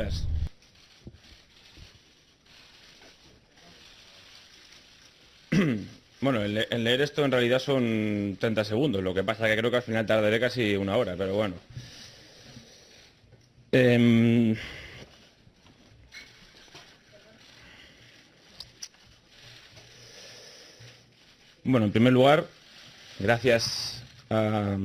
ver. Bueno, en leer esto en realidad son 30 segundos, lo que pasa que creo que al final tardaré casi una hora, pero bueno. Bueno, en primer lugar, gracias a...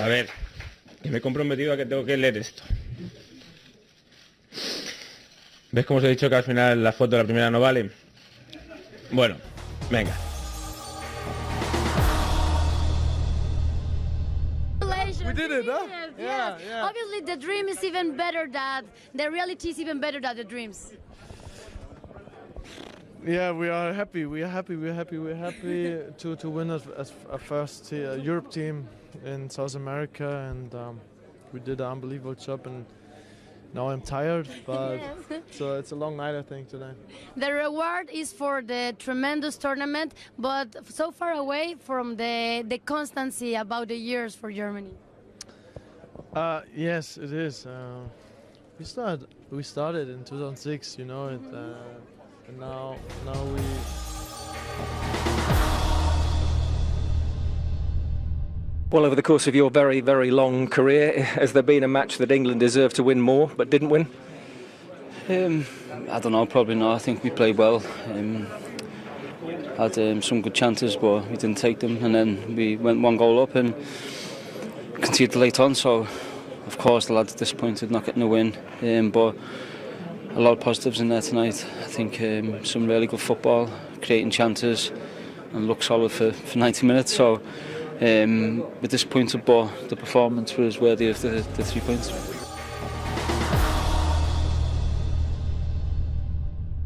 A ver, que me he comprometido a que tengo que leer esto. ¿Ves cómo os he dicho que al final la foto de la primera no vale? Bueno, venga. We did it, huh? Yes. Obviously, the dream is even better than the reality is even better than the dreams. Yeah, we are happy. We're happy to win as a first Europe team in South America, and we did an unbelievable job. And now I'm tired, but Yes. so it's a long night, I think, today. The reward is for the tremendous tournament, but so far away from the constancy about the years for Germany. Yes, it is. We started in 2006, you know, and now we. Well, over the course of your very, very long career, has there been a match that England deserved to win more but didn't win? I don't know, probably not. I think we played well. Had some good chances, but we didn't take them, and then we went one goal up and conceded late on. So, of course, the lads are disappointed not getting a win. But a lot of positives in there tonight. I think some really good football, creating chances, and look solid for 90 minutes. So. We're disappointed, but the performance was worthy of the 3 points.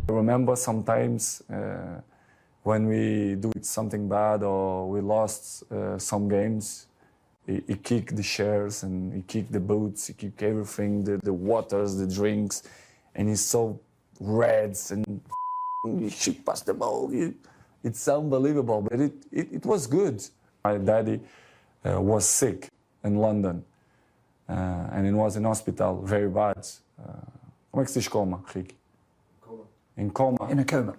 I remember sometimes when we do something bad or we lost some games, he kicked the chairs and he kicked the boots, he kicked everything, the waters, the drinks, and he's so red and he should pass the ball. It's unbelievable, but it was good. My daddy was sick in London and he was in hospital, very bad. Como é que se diz coma, Ricky? Coma. In coma. In a coma.